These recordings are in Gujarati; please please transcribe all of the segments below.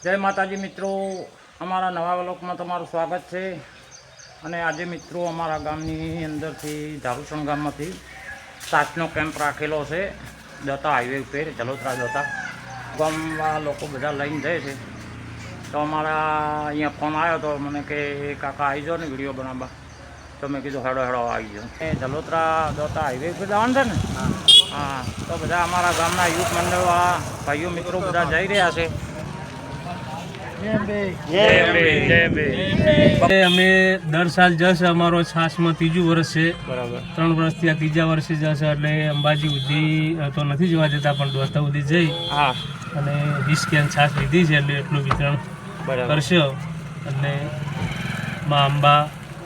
જય માતાજી મિત્રો, અમારા નવા વ્લોગમાં તમારું સ્વાગત છે. અને આજે મિત્રો અમારા ગામની અંદરથી ધારુસણ ગામમાંથી સાચનો કેમ્પ રાખેલો છે. દત્તા હાઈવે ઉપર જલોત્રા દત્તા ગામવાળા લોકો બધા લઈને જાય છે. તો અમારા અહીંયા ફોન આવ્યો તો મને કે કાકા આવી જાઓ ને વિડીયો બનાવવા. તો મેં કીધું હેડો આવી જાઓ. એ જલોત્રા દત્તા હાઈવે ઉપર જવાનું છે ને. હા, તો બધા અમારા ગામના યુથ મંડળવાળા ભાઈઓ મિત્રો બધા જઈ રહ્યા છે. અમે દર સાલ જશે. અમારો છાસમાં ત્રીજું વર્ષ છે. બરાબર. 3 વર્ષથી આ ત્રીજા વર્ષે જશે. એટલે અંબાજી સુધી તો નથી જવા જતા, પણ દોસ્તા સુધી જઈ હા અને 20 કેન છાસ લીધી છે. એટલે એટલું વિતરણ કરશે. અને મા અંબા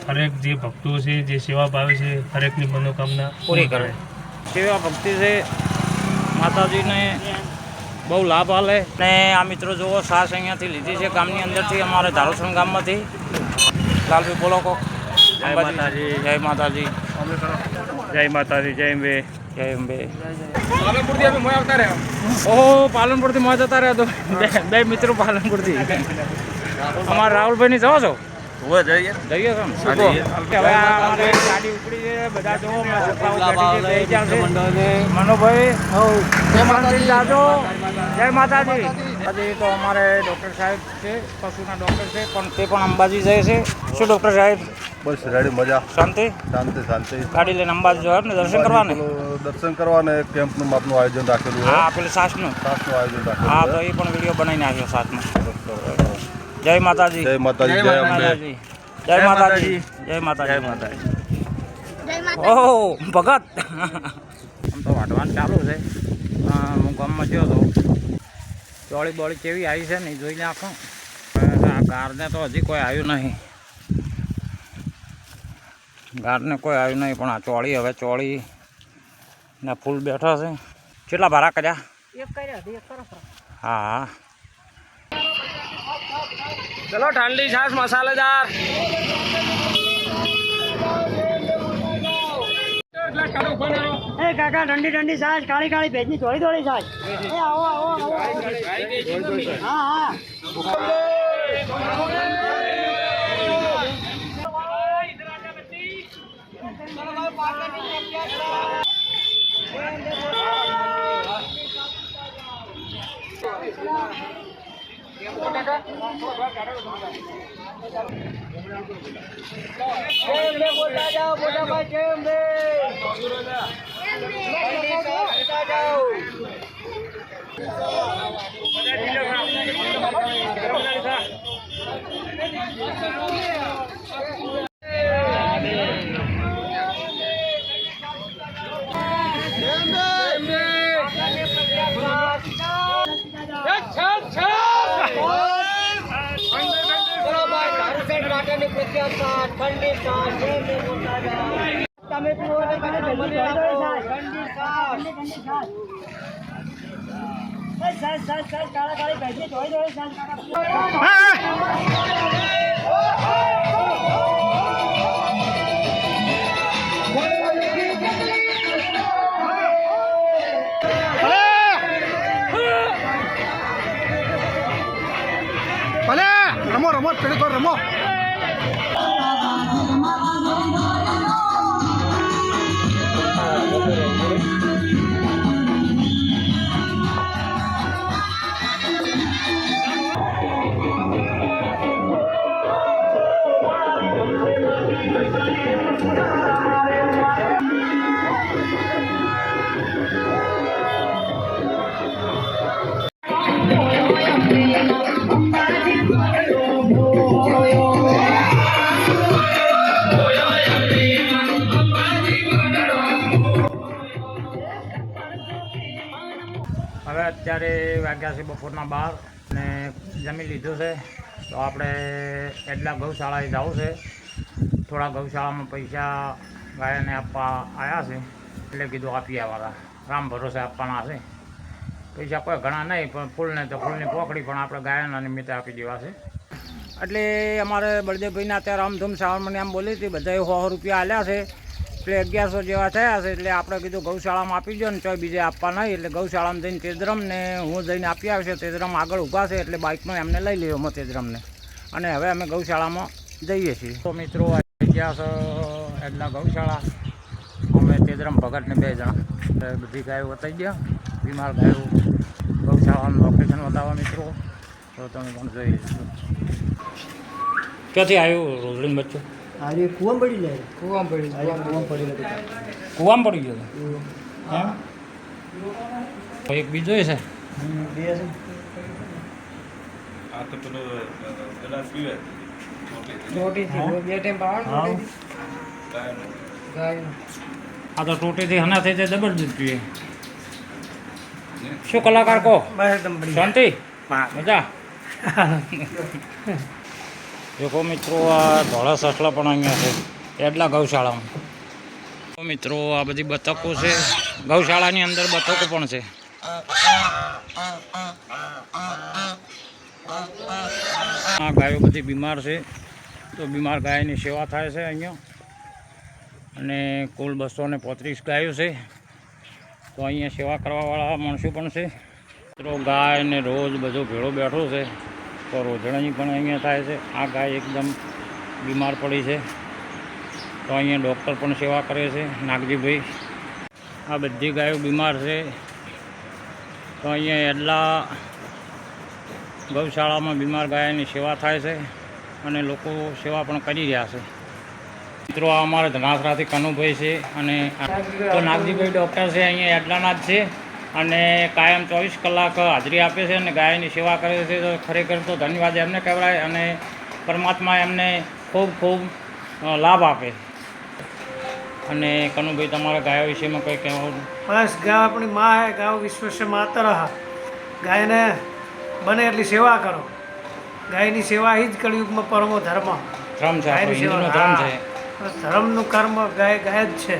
હરેક જે ભક્તો છે, જે સેવા ભાવે છે, હરેકની મનોકામના પૂરી કરે. સેવા ભક્તિ છે, માતાજીને બહુ લાભ આલે. ને આ મિત્રો જુઓ, સાસ અહીંયાથી લીધી છે ગામની અંદરથી, અમારે ધારુસણ ગામમાંથી. લાલભાઈ બોલો કો. જય માતાજી. જય માતાજી. જય માતાજી. જય અંબે. જય અંબે. પાલનપુરથી અમે મોય આવતા રહ્યા. ઓહો, પાલનપુરથી મોય જતા રહ્યા. તો બે મિત્રો પાલનપુરથી. અમારા રાહુલભાઈની જવો છો? જઈએ કેમ? હવે અમારે ગાડી ઉપડી છે. બધા જો મનોભાઈ જાજો. જય માતાજી. હજી તો અમારે ડૉક્ટર સાહેબ છે, પશુના ડૉક્ટર છે, પણ તે પણ અંબાજી જાય છે. શું ડૉક્ટર સાહેબ? બસ રેડી, મજા, શાંતિ શાંતિ. ગાડી લઈને અંબાજી જવાનું ને દર્શન કરવાને. દર્શન કરવાને કેમ્પનું આપનું આયોજન રાખેલું. હા, પેલું સાસનું આયોજન રાખેલું. હા, તો એ પણ વિડીયો બનાવીને આવ્યો સાસમાં. જય માતાજી. જય માતાજી. જય માતાજી. જય માતાજી. જય માતાજી. જય માતાજી. ઓહો ભગત. આમ તો વાટવાનું ચાલુ છે. હું ગામમાં ગયો હતો. ચોળી બોળી કેવી આવી છે ને જોઈ નાખો. આ ગારને તો હજી કોઈ આવ્યું નહીં. ગારને કોઈ આવ્યું નહીં, પણ આ ચોળી, હવે ચોળી ને ફૂલ બેઠા છે. કેટલા ભાડા કર્યા? હા. ચલો, ઠંડી છાશ મસાલેદાર. કાકા ઠંડી છાશ, કાળી ભેજની થોડી છાશ. આવો. હા. બોલતા જાઓ મોટા ભાઈ. કેમ બે ઠંડી છાશ તમે પીવો કાળી ભેજની થોડી છાશ. ભલે રમો પેલી કોર રમો. હવે અત્યારે વાગ્યા છે બપોરના 12 ને જમી લીધું છે. તો આપણે એટલા ગૌશાળાએ જવું છે. થોડા ગૌશાળામાં પૈસા ગાયને આપવા આવ્યા છે, એટલે કીધું આપી આવવાના. રામ ભરોસે આપવાના છે પૈસા. કોઈ ઘણા નહીં, પણ ફૂલને તો ફૂલની પોખડી પણ આપણે ગાયના નિમિત્તે આપી દેવા છે. એટલે અમારે બળદેવભાઈને અત્યારે આમધૂમ શ્રાવણ મને આમ બોલી હતી, બધાએ 100 રૂપિયા આલ્યા છે. એટલે 1100 જેવા થયા છે. એટલે આપણે કીધું ગૌશાળામાં આપી દો ને ચોય બીજે આપવા નહીં. એટલે ગૌશાળામાં જઈને તેજરમ ને હું જઈને આપી આવશે. તેજરમ આગળ ઊભા છે એટલે બાઇકમાં એમને લઈ લેવો અમે તેજરમને. અને હવે અમે ગૌશાળામાં જઈએ છીએ. તો મિત્રો આવી ગયા છે એટલા ગૌશાળા. અમે તેજરમ ભગતને 2 જણા બધી ગાયો બતાવી ગયા. બીમાર ગાયો ગૌશાળાનું લોકેશન બતાવવા મિત્રો. તો તમે પણ જોઈ લેજો. ક્યાંથી આવ્યું રોજડીનું બચ્ચું? આજે કુવામાં પડી લે કુવામાં પડી કૂવામાં પડી ગયો હતો. હા એક બીજો છે. બે છે આ તો ટોટીથી હના થઈ જાય જબર દૂધ પીએ. શું કલાકાર કહો? શાંતિ મજા. દેખો મિત્રો આ ધોળા સસલા પણ અહીંયા છે એટલા ગૌશાળામાં. તો મિત્રો આ બધી બતકો છે. ગૌશાળાની અંદર બતકો પણ છે. આ ગાયો બધી બીમાર છે. તો બીમાર ગાયની સેવા થાય છે અહીંયા. અને કુલ 235 ગાયો છે. તો અહીંયા સેવા કરવાવાળા માણસો પણ છે. મિત્રો ગાય ને રોજ બધો ભેળો બેઠો છે. તો રોજણી પણ અહીંયા થાય છે. આ ગાય એકદમ બીમાર પડી છે. તો અહીંયા ડૉક્ટર પણ સેવા કરે છે નાગજીભાઈ. આ બધી ગાયો બીમાર છે. તો અહીંયા એટલા ગૌશાળામાં બીમાર ગાયની સેવા થાય છે. અને લોકો સેવા પણ કરી રહ્યા છે. મિત્રો આ અમારા ધનાસરાથી કનુભાઈ છે. અને તો નાગજીભાઈ ડૉક્ટર છે અહીંયા એટલાના જ છે. અને કાયમ 24 કલાક હાજરી આપે છે અને ગાયની સેવા કરે છે. તો ખરેખર તો ધન્યવાદ એમને કહેવાય. અને પરમાત્મા એમને ખૂબ ખૂબ લાભ આપે. અને કનુભાઈ તમારા ગાયો વિષયમાં કંઈ કહેવાનું? બસ ગાય આપણી માં હે, ગાય વિશ્વ સે માતરઃ. ગાયને બને એટલી સેવા કરો. ગાયની સેવા એ જ કળિયુગમાં પરમો ધર્મ. ધર્મ છે, આપણો ગાયની હિન્દુનો સેવા, ધર્મ છે. હા. બસ ધર્મનું કર્મ ગાય ગાય જ છે.